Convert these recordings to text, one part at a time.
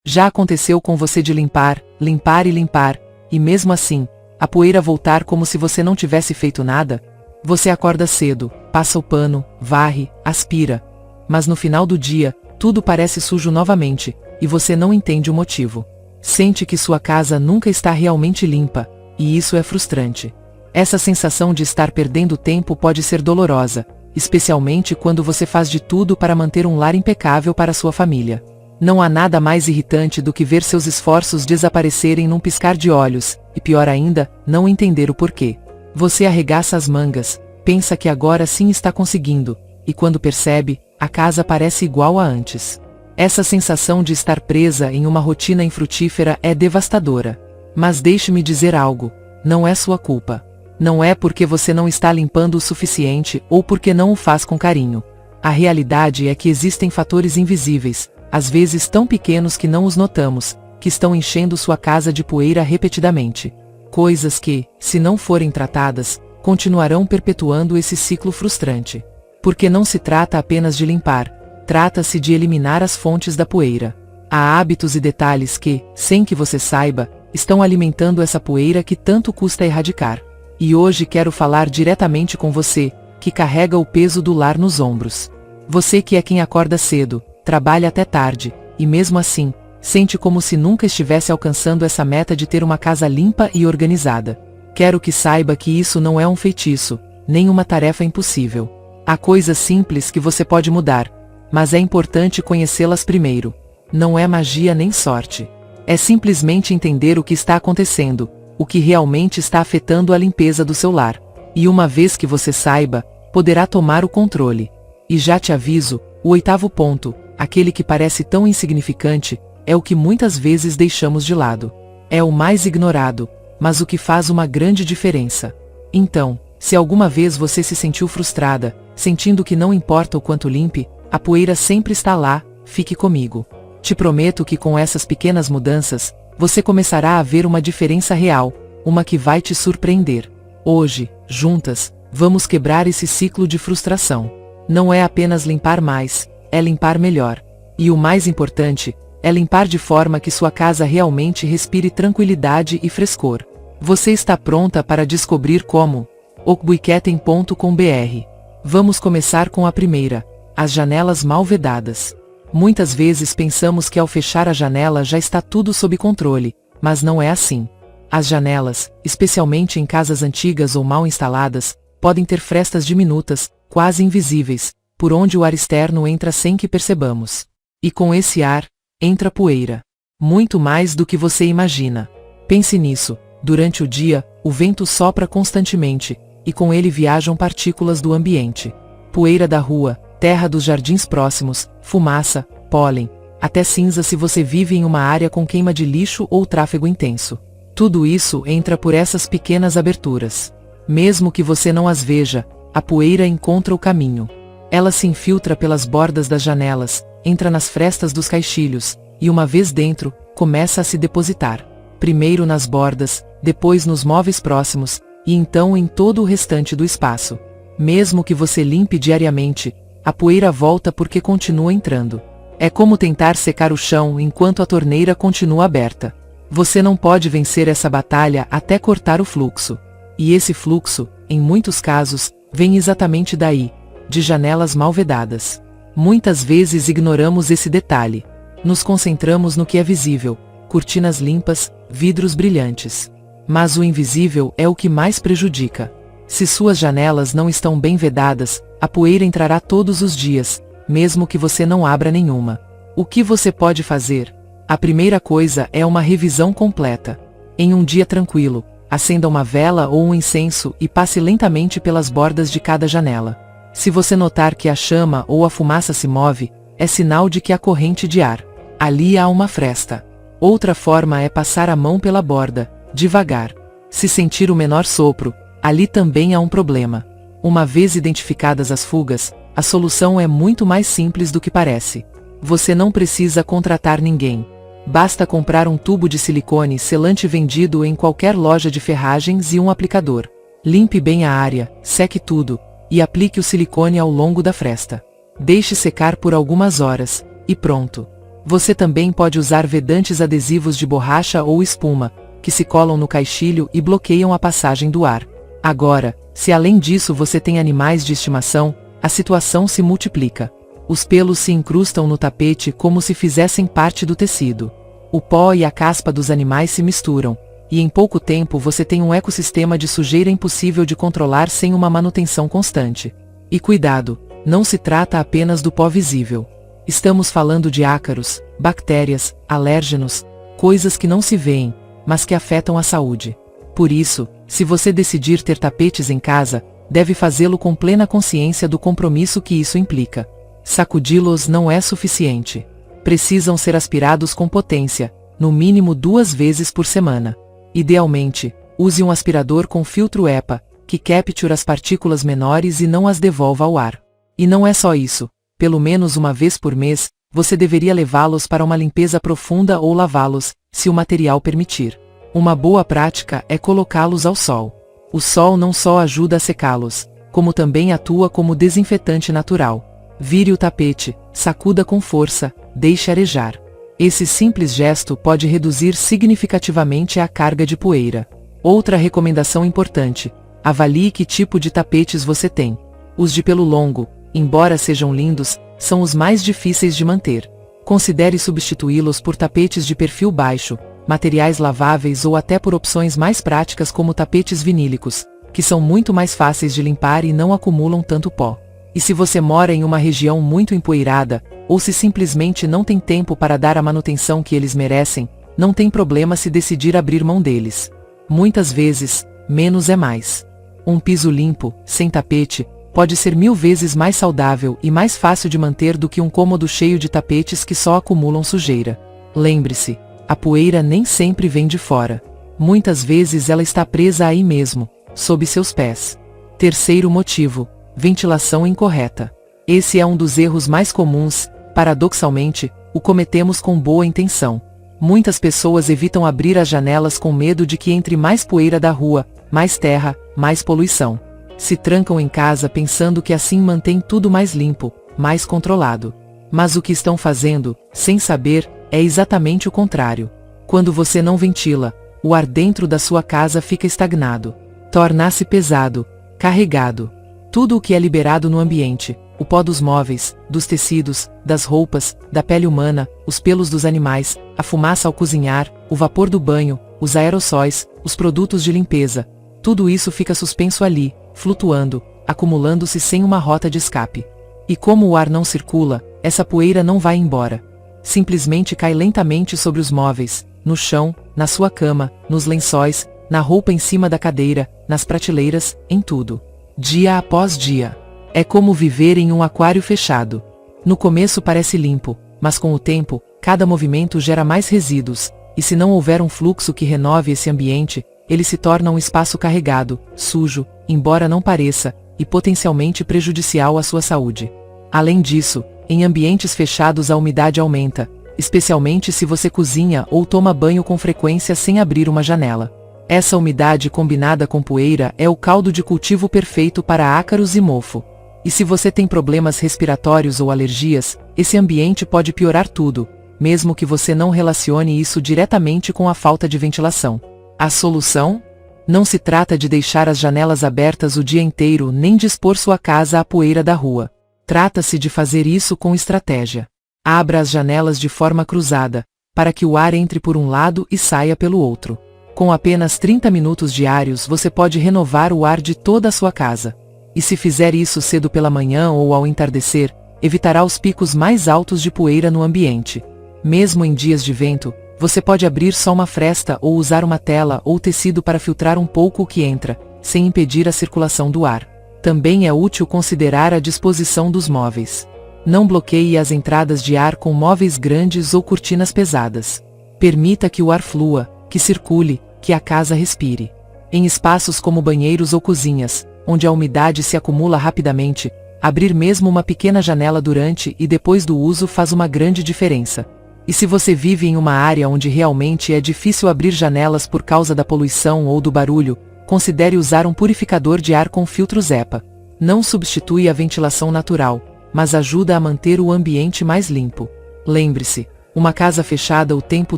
Já aconteceu com você de limpar, limpar e limpar, e mesmo assim, a poeira voltar como se você não tivesse feito nada? Você acorda cedo, passa o pano, varre, aspira. Mas no final do dia, tudo parece sujo novamente, e você não entende o motivo. Sente que sua casa nunca está realmente limpa, e isso é frustrante. Essa sensação de estar perdendo tempo pode ser dolorosa, especialmente quando você faz de tudo para manter um lar impecável para sua família. Não há nada mais irritante do que ver seus esforços desaparecerem num piscar de olhos, e pior ainda, não entender o porquê. Você arregaça as mangas, pensa que agora sim está conseguindo, e quando percebe, a casa parece igual a antes. Essa sensação de estar presa em uma rotina infrutífera é devastadora. Mas deixe-me dizer algo, não é sua culpa. Não é porque você não está limpando o suficiente ou porque não o faz com carinho. A realidade é que existem fatores invisíveis, às vezes tão pequenos que não os notamos, que estão enchendo sua casa de poeira repetidamente. Coisas que, se não forem tratadas, continuarão perpetuando esse ciclo frustrante. Porque não se trata apenas de limpar, trata-se de eliminar as fontes da poeira. Há hábitos e detalhes que, sem que você saiba, estão alimentando essa poeira que tanto custa erradicar. E hoje quero falar diretamente com você, que carrega o peso do lar nos ombros. Você que é quem acorda cedo, trabalha até tarde, e mesmo assim, sente como se nunca estivesse alcançando essa meta de ter uma casa limpa e organizada. Quero que saiba que isso não é um feitiço, nem uma tarefa impossível. Há coisas simples que você pode mudar, mas é importante conhecê-las primeiro. Não é magia nem sorte. É simplesmente entender o que está acontecendo, o que realmente está afetando a limpeza do seu lar. E uma vez que você saiba, poderá tomar o controle. E já te aviso, o 8º ponto, aquele que parece tão insignificante, é o que muitas vezes deixamos de lado. É o mais ignorado, mas o que faz uma grande diferença. Então, se alguma vez você se sentiu frustrada, sentindo que não importa o quanto limpe, a poeira sempre está lá, fique comigo. Te prometo que com essas pequenas mudanças, você começará a ver uma diferença real, uma que vai te surpreender. Hoje, juntas, vamos quebrar esse ciclo de frustração. Não é apenas limpar mais, é limpar melhor. E o mais importante, é limpar de forma que sua casa realmente respire tranquilidade e frescor. Você está pronta para descobrir como? okbuiketem.com.br. Vamos começar com a primeira, as janelas mal vedadas. Muitas vezes pensamos que ao fechar a janela já está tudo sob controle, mas não é assim. As janelas, especialmente em casas antigas ou mal instaladas, podem ter frestas diminutas, quase invisíveis, por onde o ar externo entra sem que percebamos. E com esse ar, entra poeira. Muito mais do que você imagina. Pense nisso, durante o dia, o vento sopra constantemente, e com ele viajam partículas do ambiente. Poeira da rua, terra dos jardins próximos, fumaça, pólen, até cinza se você vive em uma área com queima de lixo ou tráfego intenso. Tudo isso entra por essas pequenas aberturas. Mesmo que você não as veja, a poeira encontra o caminho. Ela se infiltra pelas bordas das janelas, entra nas frestas dos caixilhos, e uma vez dentro, começa a se depositar. Primeiro nas bordas, depois nos móveis próximos, e então em todo o restante do espaço. Mesmo que você limpe diariamente, a poeira volta porque continua entrando. É como tentar secar o chão enquanto a torneira continua aberta. Você não pode vencer essa batalha até cortar o fluxo. E esse fluxo, em muitos casos, vem exatamente daí, de janelas mal vedadas. Muitas vezes ignoramos esse detalhe. Nos concentramos no que é visível, cortinas limpas, vidros brilhantes. Mas o invisível é o que mais prejudica. Se suas janelas não estão bem vedadas, a poeira entrará todos os dias, mesmo que você não abra nenhuma. O que você pode fazer? A primeira coisa é uma revisão completa. Em um dia tranquilo, acenda uma vela ou um incenso e passe lentamente pelas bordas de cada janela. Se você notar que a chama ou a fumaça se move, é sinal de que há corrente de ar. Ali há uma fresta. Outra forma é passar a mão pela borda, devagar. Se sentir o menor sopro, ali também há um problema. Uma vez identificadas as fugas, a solução é muito mais simples do que parece. Você não precisa contratar ninguém. Basta comprar um tubo de silicone selante vendido em qualquer loja de ferragens e um aplicador. Limpe bem a área, seque tudo, e aplique o silicone ao longo da fresta. Deixe secar por algumas horas, e pronto. Você também pode usar vedantes adesivos de borracha ou espuma, que se colam no caixilho e bloqueiam a passagem do ar. Agora, se além disso você tem animais de estimação, a situação se multiplica. Os pelos se incrustam no tapete como se fizessem parte do tecido. O pó e a caspa dos animais se misturam, e em pouco tempo você tem um ecossistema de sujeira impossível de controlar sem uma manutenção constante. E cuidado, não se trata apenas do pó visível. Estamos falando de ácaros, bactérias, alérgenos, coisas que não se veem, mas que afetam a saúde. Por isso, se você decidir ter tapetes em casa, deve fazê-lo com plena consciência do compromisso que isso implica. Sacudi-los não é suficiente. Precisam ser aspirados com potência, no mínimo 2 vezes por semana. Idealmente, use um aspirador com filtro EPA, que captura as partículas menores e não as devolva ao ar. E não é só isso. Pelo menos uma vez por mês, você deveria levá-los para uma limpeza profunda ou lavá-los, se o material permitir. Uma boa prática é colocá-los ao sol. O sol não só ajuda a secá-los, como também atua como desinfetante natural. Vire o tapete, sacuda com força, deixe arejar. Esse simples gesto pode reduzir significativamente a carga de poeira. Outra recomendação importante: avalie que tipo de tapetes você tem. Os de pelo longo, embora sejam lindos, são os mais difíceis de manter. Considere substituí-los por tapetes de perfil baixo, materiais laváveis ou até por opções mais práticas como tapetes vinílicos, que são muito mais fáceis de limpar e não acumulam tanto pó. E se você mora em uma região muito empoeirada, ou se simplesmente não tem tempo para dar a manutenção que eles merecem, não tem problema se decidir abrir mão deles. Muitas vezes, menos é mais. Um piso limpo, sem tapete, pode ser 1000 vezes mais saudável e mais fácil de manter do que um cômodo cheio de tapetes que só acumulam sujeira. Lembre-se, a poeira nem sempre vem de fora. Muitas vezes ela está presa aí mesmo, sob seus pés. Terceiro motivo: ventilação incorreta. Esse é um dos erros mais comuns. Paradoxalmente, o cometemos com boa intenção. Muitas pessoas evitam abrir as janelas com medo de que entre mais poeira da rua, mais terra, mais poluição. Se trancam em casa pensando que assim mantém tudo mais limpo, mais controlado. Mas o que estão fazendo, sem saber, é exatamente o contrário. Quando você não ventila, o ar dentro da sua casa fica estagnado. Torna-se pesado, carregado. Tudo o que é liberado no ambiente, o pó dos móveis, dos tecidos, das roupas, da pele humana, os pelos dos animais, a fumaça ao cozinhar, o vapor do banho, os aerossóis, os produtos de limpeza, tudo isso fica suspenso ali, flutuando, acumulando-se sem uma rota de escape. E como o ar não circula, essa poeira não vai embora. Simplesmente cai lentamente sobre os móveis, no chão, na sua cama, nos lençóis, na roupa em cima da cadeira, nas prateleiras, em tudo. Dia após dia. É como viver em um aquário fechado. No começo parece limpo, mas com o tempo, cada movimento gera mais resíduos, e se não houver um fluxo que renove esse ambiente, ele se torna um espaço carregado, sujo, embora não pareça, e potencialmente prejudicial à sua saúde. Além disso, em ambientes fechados a umidade aumenta, especialmente se você cozinha ou toma banho com frequência sem abrir uma janela. Essa umidade combinada com poeira é o caldo de cultivo perfeito para ácaros e mofo. E se você tem problemas respiratórios ou alergias, esse ambiente pode piorar tudo, mesmo que você não relacione isso diretamente com a falta de ventilação. A solução? Não se trata de deixar as janelas abertas o dia inteiro nem de expor sua casa à poeira da rua. Trata-se de fazer isso com estratégia. Abra as janelas de forma cruzada, para que o ar entre por um lado e saia pelo outro. Com apenas 30 minutos diários você pode renovar o ar de toda a sua casa. E se fizer isso cedo pela manhã ou ao entardecer, evitará os picos mais altos de poeira no ambiente. Mesmo em dias de vento, você pode abrir só uma fresta ou usar uma tela ou tecido para filtrar um pouco o que entra, sem impedir a circulação do ar. Também é útil considerar a disposição dos móveis. Não bloqueie as entradas de ar com móveis grandes ou cortinas pesadas. Permita que o ar flua, que circule, que a casa respire. Em espaços como banheiros ou cozinhas, onde a umidade se acumula rapidamente, abrir mesmo uma pequena janela durante e depois do uso faz uma grande diferença. E se você vive em uma área onde realmente é difícil abrir janelas por causa da poluição ou do barulho, considere usar um purificador de ar com filtros EPA. Não substitui a ventilação natural, mas ajuda a manter o ambiente mais limpo. Lembre-se, Uma casa fechada o tempo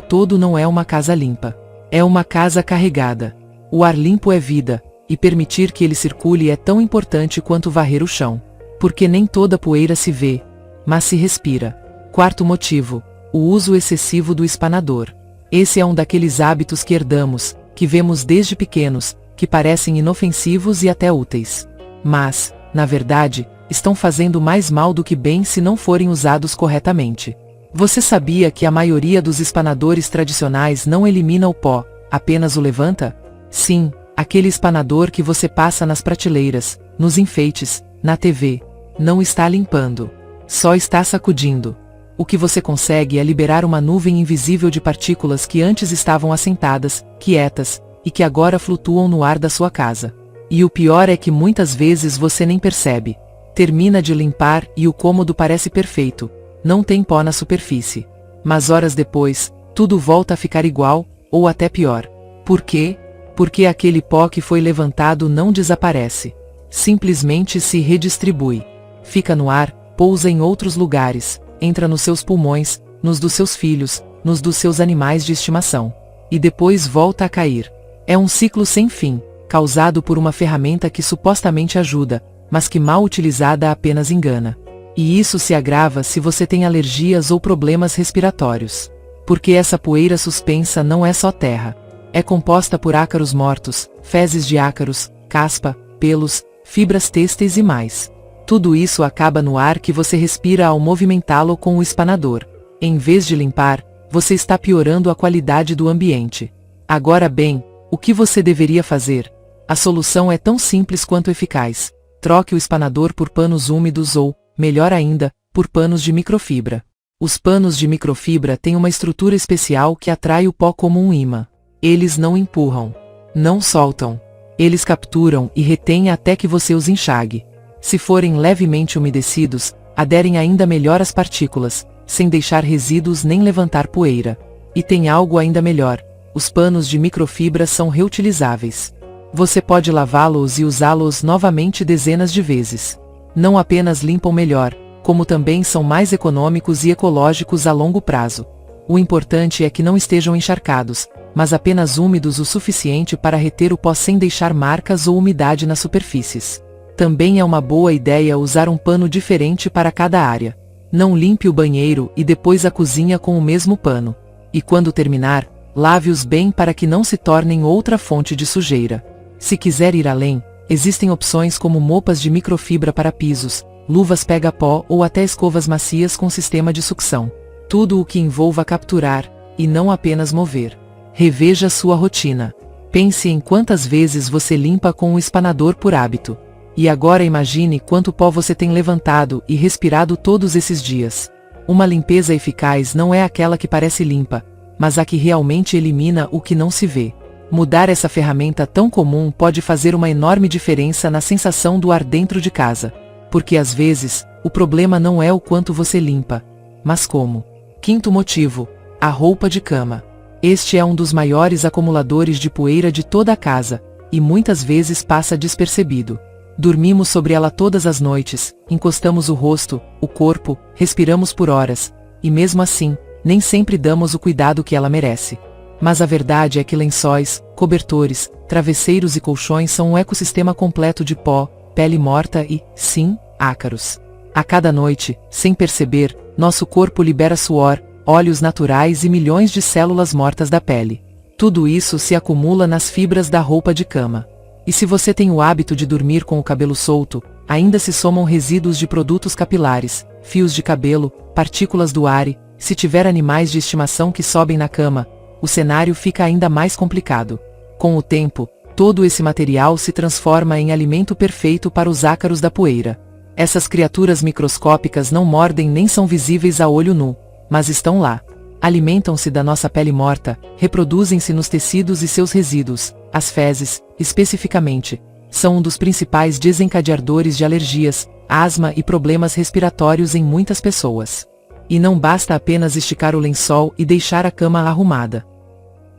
todo não é uma casa limpa. É uma casa carregada. O ar limpo é vida, e permitir que ele circule é tão importante quanto varrer o chão. Porque nem toda poeira se vê, mas se respira. Quarto motivo: o uso excessivo do espanador. Esse é um daqueles hábitos que herdamos, que vemos desde pequenos, que parecem inofensivos e até úteis. Mas, na verdade, estão fazendo mais mal do que bem se não forem usados corretamente. Você sabia que a maioria dos espanadores tradicionais não elimina o pó, apenas o levanta? Sim, aquele espanador que você passa nas prateleiras, nos enfeites, na TV. Não está limpando. Só está sacudindo. O que você consegue é liberar uma nuvem invisível de partículas que antes estavam assentadas, quietas, e que agora flutuam no ar da sua casa. E o pior é que muitas vezes você nem percebe. Termina de limpar e o cômodo parece perfeito. Não tem pó na superfície. Mas horas depois, tudo volta a ficar igual, ou até pior. Por quê? Porque aquele pó que foi levantado não desaparece. Simplesmente se redistribui. Fica no ar, pousa em outros lugares, entra nos seus pulmões, nos dos seus filhos, nos dos seus animais de estimação. E depois volta a cair. É um ciclo sem fim, causado por uma ferramenta que supostamente ajuda, mas que mal utilizada apenas engana. E isso se agrava se você tem alergias ou problemas respiratórios. Porque essa poeira suspensa não é só terra. É composta por ácaros mortos, fezes de ácaros, caspa, pelos, fibras têxteis e mais. Tudo isso acaba no ar que você respira ao movimentá-lo com o espanador. Em vez de limpar, você está piorando a qualidade do ambiente. Agora bem, o que você deveria fazer? A solução é tão simples quanto eficaz. Troque o espanador por panos úmidos ou, melhor ainda, por panos de microfibra. Os panos de microfibra têm uma estrutura especial que atrai o pó como um imã. Eles não empurram. Não soltam. Eles capturam e retêm até que você os enxague. Se forem levemente umedecidos, aderem ainda melhor às partículas, sem deixar resíduos nem levantar poeira. E tem algo ainda melhor: os panos de microfibra são reutilizáveis. Você pode lavá-los e usá-los novamente dezenas de vezes. Não apenas limpam melhor, como também são mais econômicos e ecológicos a longo prazo. O importante é que não estejam encharcados, mas apenas úmidos o suficiente para reter o pó sem deixar marcas ou umidade nas superfícies. Também é uma boa ideia usar um pano diferente para cada área. Não limpe o banheiro e depois a cozinha com o mesmo pano. E quando terminar, lave-os bem para que não se tornem outra fonte de sujeira. Se quiser ir além, existem opções como mopas de microfibra para pisos, luvas pega-pó ou até escovas macias com sistema de sucção. Tudo o que envolva capturar, e não apenas mover. Reveja sua rotina. Pense em quantas vezes você limpa com o espanador por hábito. E agora imagine quanto pó você tem levantado e respirado todos esses dias. Uma limpeza eficaz não é aquela que parece limpa, mas a que realmente elimina o que não se vê. Mudar essa ferramenta tão comum pode fazer uma enorme diferença na sensação do ar dentro de casa. Porque às vezes, o problema não é o quanto você limpa, mas como. Quinto motivo: a roupa de cama. Este é um dos maiores acumuladores de poeira de toda a casa, e muitas vezes passa despercebido. Dormimos sobre ela todas as noites, encostamos o rosto, o corpo, respiramos por horas, e mesmo assim, nem sempre damos o cuidado que ela merece. Mas a verdade é que lençóis, cobertores, travesseiros e colchões são um ecossistema completo de pó, pele morta e, sim, ácaros. A cada noite, sem perceber, nosso corpo libera suor, óleos naturais e milhões de células mortas da pele. Tudo isso se acumula nas fibras da roupa de cama. E se você tem o hábito de dormir com o cabelo solto, ainda se somam resíduos de produtos capilares, fios de cabelo, partículas do ar e, se tiver animais de estimação que sobem na cama, o cenário fica ainda mais complicado. Com o tempo, todo esse material se transforma em alimento perfeito para os ácaros da poeira. Essas criaturas microscópicas não mordem nem são visíveis a olho nu, mas estão lá. Alimentam-se da nossa pele morta, reproduzem-se nos tecidos e seus resíduos. As fezes, especificamente, são um dos principais desencadeadores de alergias, asma e problemas respiratórios em muitas pessoas. E não basta apenas esticar o lençol e deixar a cama arrumada.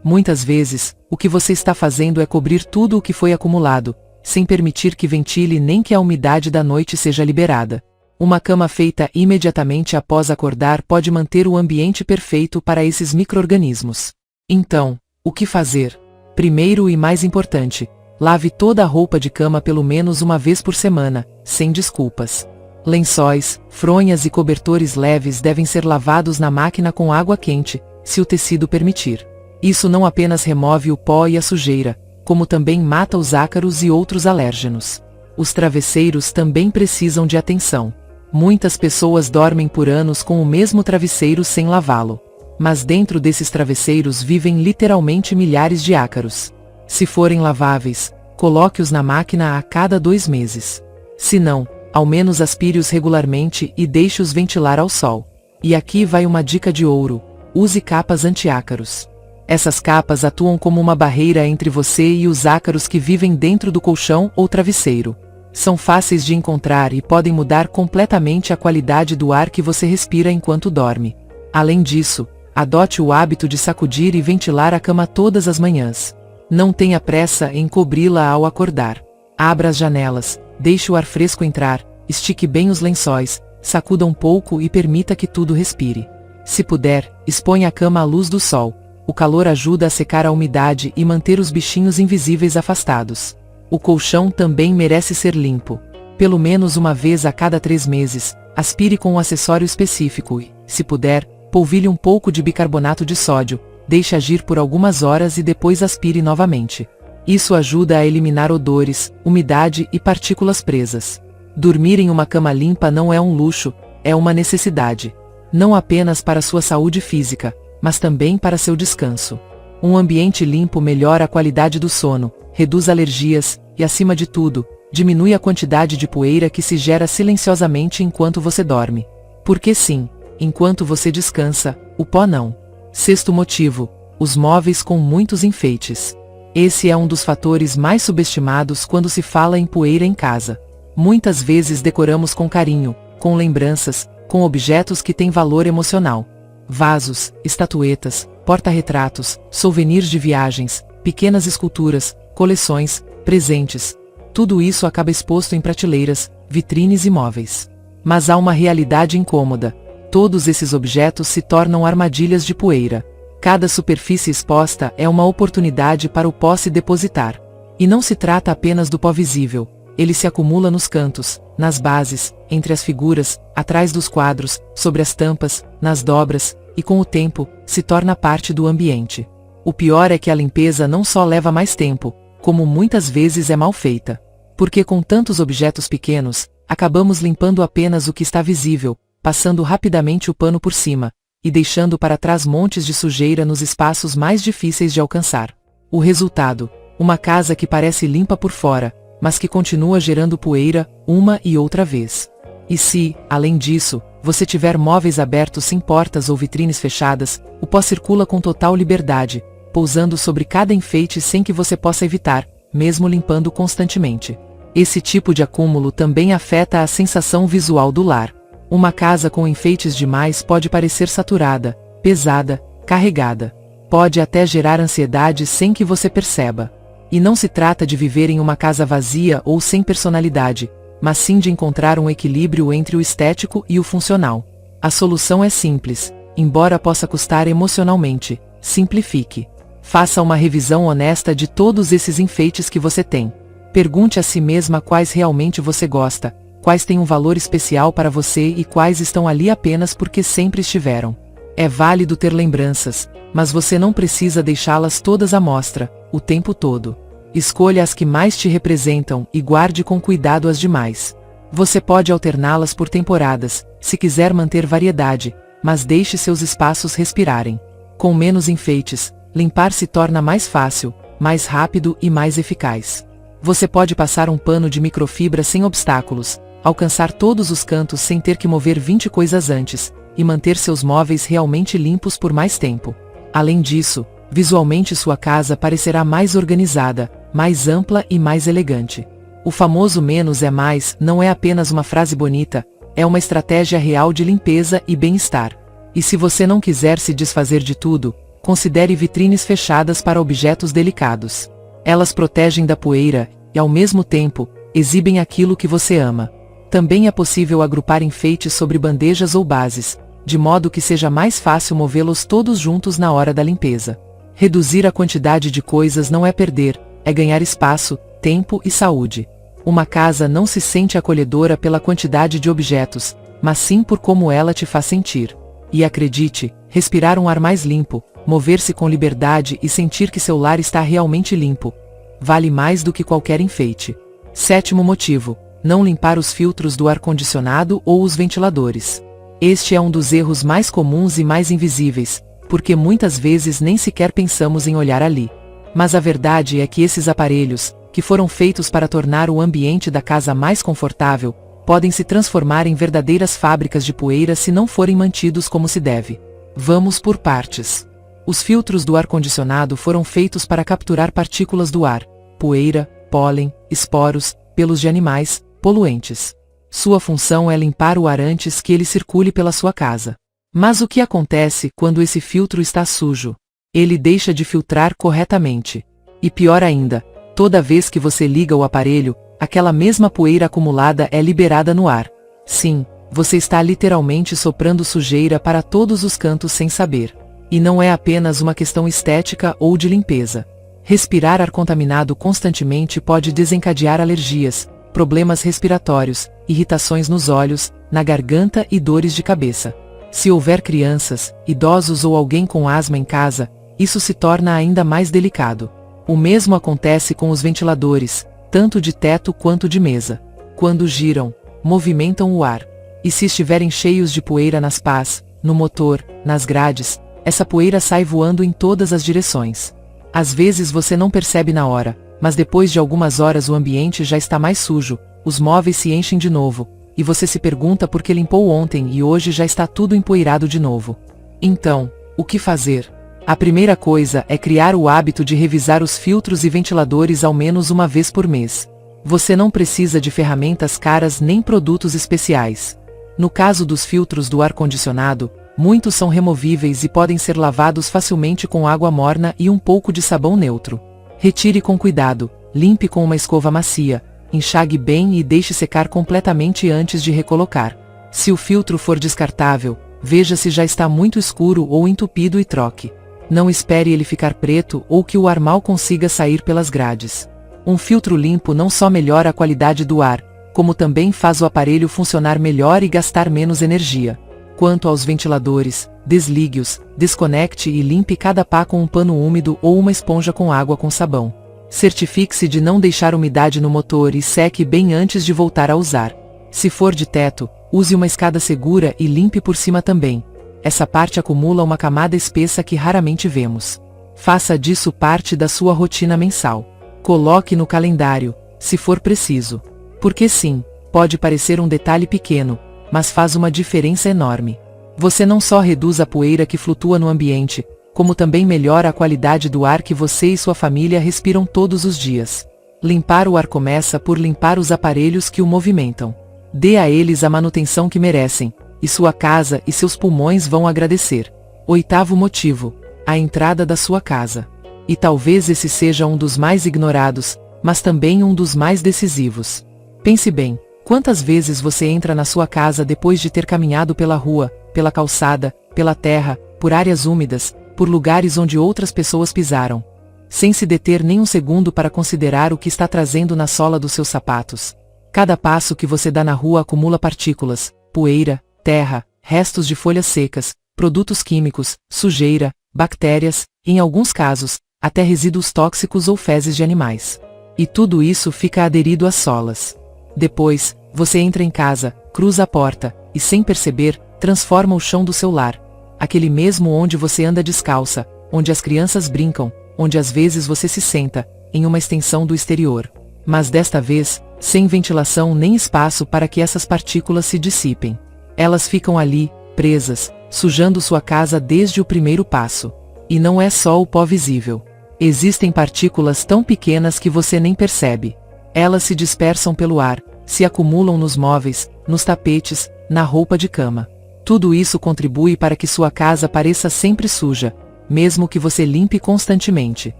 Muitas vezes, o que você está fazendo é cobrir tudo o que foi acumulado, sem permitir que ventile nem que a umidade da noite seja liberada. Uma cama feita imediatamente após acordar pode manter o ambiente perfeito para esses micro-organismos. Então, o que fazer? Primeiro e mais importante, lave toda a roupa de cama pelo menos uma vez por semana, sem desculpas. Lençóis, fronhas e cobertores leves devem ser lavados na máquina com água quente, se o tecido permitir. Isso não apenas remove o pó e a sujeira, como também mata os ácaros e outros alérgenos. Os travesseiros também precisam de atenção. Muitas pessoas dormem por anos com o mesmo travesseiro sem lavá-lo. Mas dentro desses travesseiros vivem literalmente milhares de ácaros. Se forem laváveis, coloque-os na máquina a cada 2 meses. Se não, ao menos aspire-os regularmente e deixe-os ventilar ao sol. E aqui vai uma dica de ouro: use capas anti-ácaros. Essas capas atuam como uma barreira entre você e os ácaros que vivem dentro do colchão ou travesseiro. São fáceis de encontrar e podem mudar completamente a qualidade do ar que você respira enquanto dorme. Além disso, adote o hábito de sacudir e ventilar a cama todas as manhãs. Não tenha pressa em cobri-la ao acordar. Abra as janelas, deixe o ar fresco entrar, estique bem os lençóis, sacuda um pouco e permita que tudo respire. Se puder, exponha a cama à luz do sol. O calor ajuda a secar a umidade e manter os bichinhos invisíveis afastados. O colchão também merece ser limpo. Pelo menos uma vez a cada 3 meses, aspire com um acessório específico e, se puder, polvilhe um pouco de bicarbonato de sódio, deixe agir por algumas horas e depois aspire novamente. Isso ajuda a eliminar odores, umidade e partículas presas. Dormir em uma cama limpa não é um luxo, é uma necessidade. Não apenas para sua saúde física, mas também para seu descanso. Um ambiente limpo melhora a qualidade do sono, reduz alergias e, acima de tudo, diminui a quantidade de poeira que se gera silenciosamente enquanto você dorme. Porque sim, enquanto você descansa, o pó não. Sexto motivo: os móveis com muitos enfeites. Esse é um dos fatores mais subestimados quando se fala em poeira em casa. Muitas vezes decoramos com carinho, com lembranças, com objetos que têm valor emocional. Vasos, estatuetas, porta-retratos, souvenirs de viagens, pequenas esculturas, coleções, presentes. Tudo isso acaba exposto em prateleiras, vitrines e móveis. Mas há uma realidade incômoda. Todos esses objetos se tornam armadilhas de poeira. Cada superfície exposta é uma oportunidade para o pó se depositar. E não se trata apenas do pó visível. Ele se acumula nos cantos, nas bases, entre as figuras, atrás dos quadros, sobre as tampas, nas dobras, e com o tempo, se torna parte do ambiente. O pior é que a limpeza não só leva mais tempo, como muitas vezes é mal feita. Porque com tantos objetos pequenos, acabamos limpando apenas o que está visível, passando rapidamente o pano por cima, e deixando para trás montes de sujeira nos espaços mais difíceis de alcançar. O resultado: uma casa que parece limpa por fora, mas que continua gerando poeira, uma e outra vez. E se, além disso, você tiver móveis abertos sem portas ou vitrines fechadas, o pó circula com total liberdade, pousando sobre cada enfeite sem que você possa evitar, mesmo limpando constantemente. Esse tipo de acúmulo também afeta a sensação visual do lar. Uma casa com enfeites demais pode parecer saturada, pesada, carregada. Pode até gerar ansiedade sem que você perceba. E não se trata de viver em uma casa vazia ou sem personalidade, mas sim de encontrar um equilíbrio entre o estético e o funcional. A solução é simples, embora possa custar emocionalmente: simplifique. Faça uma revisão honesta de todos esses enfeites que você tem. Pergunte a si mesma quais realmente você gosta, quais têm um valor especial para você e quais estão ali apenas porque sempre estiveram. É válido ter lembranças, mas você não precisa deixá-las todas à mostra, o tempo todo. Escolha as que mais te representam e guarde com cuidado as demais. Você pode alterná-las por temporadas, se quiser manter variedade, mas deixe seus espaços respirarem. Com menos enfeites, limpar se torna mais fácil, mais rápido e mais eficaz. Você pode passar um pano de microfibra sem obstáculos, alcançar todos os cantos sem ter que mover 20 coisas antes, e manter seus móveis realmente limpos por mais tempo. Além disso, visualmente sua casa parecerá mais organizada, mais ampla e mais elegante. O famoso menos é mais não é apenas uma frase bonita, é uma estratégia real de limpeza e bem-estar. E se você não quiser se desfazer de tudo, considere vitrines fechadas para objetos delicados. Elas protegem da poeira e, ao mesmo tempo, exibem aquilo que você ama. Também é possível agrupar enfeites sobre bandejas ou bases, de modo que seja mais fácil movê-los todos juntos na hora da limpeza. Reduzir a quantidade de coisas não é perder, é ganhar espaço, tempo e saúde. Uma casa não se sente acolhedora pela quantidade de objetos, mas sim por como ela te faz sentir. E acredite, respirar um ar mais limpo, mover-se com liberdade e sentir que seu lar está realmente limpo, vale mais do que qualquer enfeite. Sétimo motivo: não limpar os filtros do ar-condicionado ou os ventiladores. Este é um dos erros mais comuns e mais invisíveis, porque muitas vezes nem sequer pensamos em olhar ali. Mas a verdade é que esses aparelhos, que foram feitos para tornar o ambiente da casa mais confortável, podem se transformar em verdadeiras fábricas de poeira se não forem mantidos como se deve. Vamos por partes. Os filtros do ar-condicionado foram feitos para capturar partículas do ar, poeira, pólen, esporos, pelos de animais, poluentes. Sua função é limpar o ar antes que ele circule pela sua casa. Mas o que acontece quando esse filtro está sujo? Ele deixa de filtrar corretamente. E pior ainda, toda vez que você liga o aparelho, aquela mesma poeira acumulada é liberada no ar. Sim, você está literalmente soprando sujeira para todos os cantos sem saber. E não é apenas uma questão estética ou de limpeza. Respirar ar contaminado constantemente pode desencadear alergias, problemas respiratórios, irritações nos olhos, na garganta e dores de cabeça. Se houver crianças, idosos ou alguém com asma em casa, isso se torna ainda mais delicado. O mesmo acontece com os ventiladores, tanto de teto quanto de mesa. Quando giram, movimentam o ar. E se estiverem cheios de poeira nas pás, no motor, nas grades, essa poeira sai voando em todas as direções. Às vezes você não percebe na hora, mas depois de algumas horas o ambiente já está mais sujo, os móveis se enchem de novo, e você se pergunta por que limpou ontem e hoje já está tudo empoeirado de novo. Então, o que fazer? A primeira coisa é criar o hábito de revisar os filtros e ventiladores ao menos uma vez por mês. Você não precisa de ferramentas caras nem produtos especiais. No caso dos filtros do ar-condicionado, muitos são removíveis e podem ser lavados facilmente com água morna e um pouco de sabão neutro. Retire com cuidado, limpe com uma escova macia, enxague bem e deixe secar completamente antes de recolocar. Se o filtro for descartável, veja se já está muito escuro ou entupido e troque. Não espere ele ficar preto ou que o ar mal consiga sair pelas grades. Um filtro limpo não só melhora a qualidade do ar, como também faz o aparelho funcionar melhor e gastar menos energia. Quanto aos ventiladores, desligue-os, desconecte e limpe cada pá com um pano úmido ou uma esponja com água com sabão. Certifique-se de não deixar umidade no motor e seque bem antes de voltar a usar. Se for de teto, use uma escada segura e limpe por cima também. Essa parte acumula uma camada espessa que raramente vemos. Faça disso parte da sua rotina mensal. Coloque no calendário, se for preciso. Porque sim, pode parecer um detalhe pequeno, mas faz uma diferença enorme. Você não só reduz a poeira que flutua no ambiente, como também melhora a qualidade do ar que você e sua família respiram todos os dias. Limpar o ar começa por limpar os aparelhos que o movimentam. Dê a eles a manutenção que merecem, e sua casa e seus pulmões vão agradecer. Oitavo motivo: a entrada da sua casa. E talvez esse seja um dos mais ignorados, mas também um dos mais decisivos. Pense bem, quantas vezes você entra na sua casa depois de ter caminhado pela rua, pela calçada, pela terra, por áreas úmidas, por lugares onde outras pessoas pisaram, sem se deter nem um segundo para considerar o que está trazendo na sola dos seus sapatos. Cada passo que você dá na rua acumula partículas, poeira, terra, restos de folhas secas, produtos químicos, sujeira, bactérias, e em alguns casos, até resíduos tóxicos ou fezes de animais. E tudo isso fica aderido às solas. Depois, você entra em casa, cruza a porta, e sem perceber, transforma o chão do seu lar. Aquele mesmo onde você anda descalça, onde as crianças brincam, onde às vezes você se senta, em uma extensão do exterior. Mas desta vez, sem ventilação nem espaço para que essas partículas se dissipem. Elas ficam ali, presas, sujando sua casa desde o primeiro passo. E não é só o pó visível. Existem partículas tão pequenas que você nem percebe. Elas se dispersam pelo ar, se acumulam nos móveis, nos tapetes, na roupa de cama. Tudo isso contribui para que sua casa pareça sempre suja, mesmo que você limpe constantemente.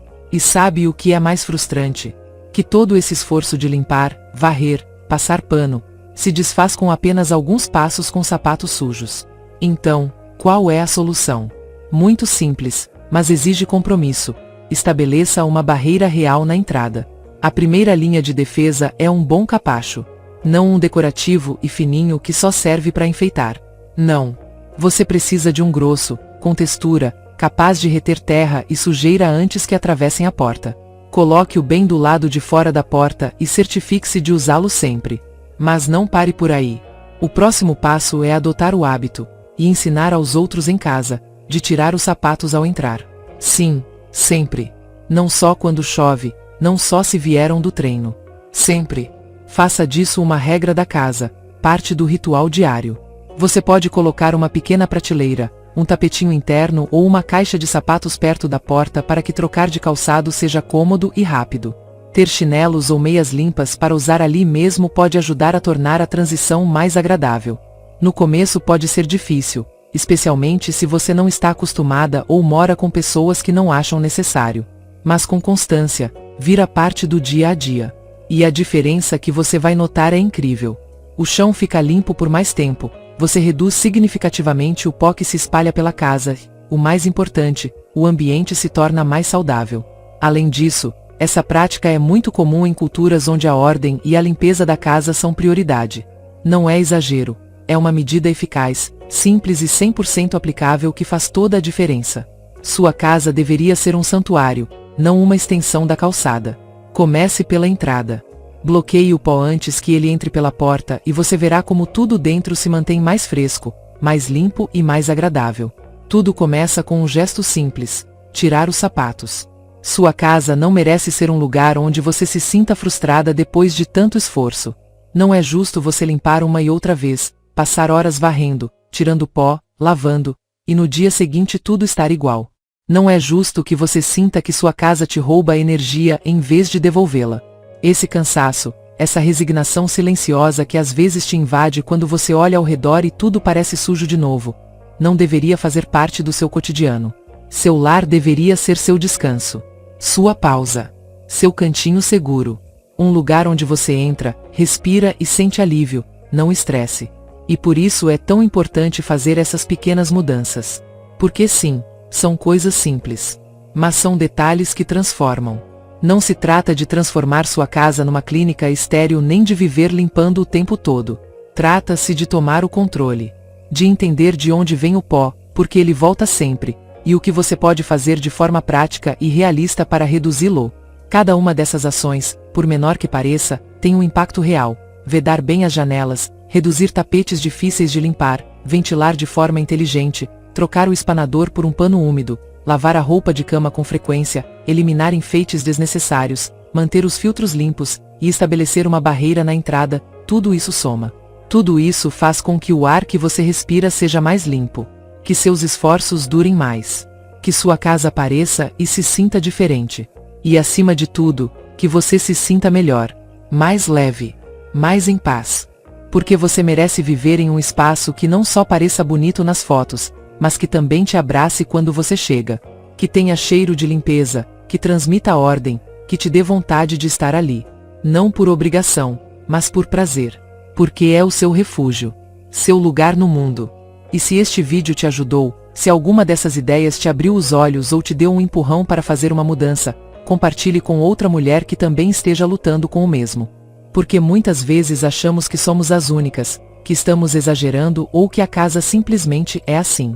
E sabe o que é mais frustrante? Que todo esse esforço de limpar, varrer, passar pano, se desfaz com apenas alguns passos com sapatos sujos. Então, qual é a solução? Muito simples, mas exige compromisso. Estabeleça uma barreira real na entrada. A primeira linha de defesa é um bom capacho. Não um decorativo e fininho que só serve para enfeitar. Não. Você precisa de um grosso, com textura, capaz de reter terra e sujeira antes que atravessem a porta. Coloque-o bem do lado de fora da porta e certifique-se de usá-lo sempre. Mas não pare por aí. O próximo passo é adotar o hábito, e ensinar aos outros em casa, de tirar os sapatos ao entrar. Sim, sempre. Não só quando chove, não só se vieram do treino. Sempre. Faça disso uma regra da casa, parte do ritual diário. Você pode colocar uma pequena prateleira, um tapetinho interno ou uma caixa de sapatos perto da porta para que trocar de calçado seja cômodo e rápido. Ter chinelos ou meias limpas para usar ali mesmo pode ajudar a tornar a transição mais agradável. No começo pode ser difícil, especialmente se você não está acostumada ou mora com pessoas que não acham necessário. Mas com constância, vira parte do dia a dia. E a diferença que você vai notar é incrível. O chão fica limpo por mais tempo, você reduz significativamente o pó que se espalha pela casa, o mais importante, o ambiente se torna mais saudável. Além disso, essa prática é muito comum em culturas onde a ordem e a limpeza da casa são prioridade. Não é exagero, é uma medida eficaz, simples e 100% aplicável que faz toda a diferença. Sua casa deveria ser um santuário, não uma extensão da calçada. Comece pela entrada. Bloqueie o pó antes que ele entre pela porta e você verá como tudo dentro se mantém mais fresco, mais limpo e mais agradável. Tudo começa com um gesto simples: tirar os sapatos. Sua casa não merece ser um lugar onde você se sinta frustrada depois de tanto esforço. Não é justo você limpar uma e outra vez, passar horas varrendo, tirando pó, lavando, e no dia seguinte tudo estar igual. Não é justo que você sinta que sua casa te rouba a energia em vez de devolvê-la. Esse cansaço, essa resignação silenciosa que às vezes te invade quando você olha ao redor e tudo parece sujo de novo, não deveria fazer parte do seu cotidiano. Seu lar deveria ser seu descanso. Sua pausa. Seu cantinho seguro. Um lugar onde você entra, respira e sente alívio, não estresse. E por isso é tão importante fazer essas pequenas mudanças. Porque sim, são coisas simples. Mas são detalhes que transformam. Não se trata de transformar sua casa numa clínica estéril nem de viver limpando o tempo todo. Trata-se de tomar o controle. De entender de onde vem o pó, porque ele volta sempre, e o que você pode fazer de forma prática e realista para reduzi-lo. Cada uma dessas ações, por menor que pareça, tem um impacto real. Vedar bem as janelas, reduzir tapetes difíceis de limpar, ventilar de forma inteligente, trocar o espanador por um pano úmido, lavar a roupa de cama com frequência, eliminar enfeites desnecessários, manter os filtros limpos e estabelecer uma barreira na entrada, tudo isso soma. Tudo isso faz com que o ar que você respira seja mais limpo. Que seus esforços durem mais. Que sua casa pareça e se sinta diferente. E acima de tudo, que você se sinta melhor, mais leve, mais em paz. Porque você merece viver em um espaço que não só pareça bonito nas fotos, mas que também te abrace quando você chega. Que tenha cheiro de limpeza, que transmita ordem, que te dê vontade de estar ali. Não por obrigação, mas por prazer. Porque é o seu refúgio. Seu lugar no mundo. E se este vídeo te ajudou, se alguma dessas ideias te abriu os olhos ou te deu um empurrão para fazer uma mudança, compartilhe com outra mulher que também esteja lutando com o mesmo. Porque muitas vezes achamos que somos as únicas, que estamos exagerando ou que a casa simplesmente é assim.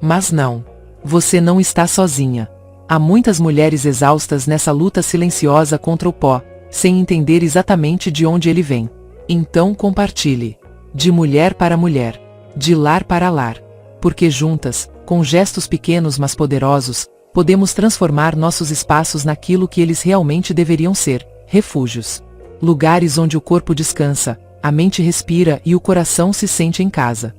Mas não. Você não está sozinha. Há muitas mulheres exaustas nessa luta silenciosa contra o pó, sem entender exatamente de onde ele vem. Então compartilhe. De mulher para mulher. De lar para lar. Porque juntas, com gestos pequenos mas poderosos, podemos transformar nossos espaços naquilo que eles realmente deveriam ser: refúgios. Lugares onde o corpo descansa, a mente respira e o coração se sente em casa.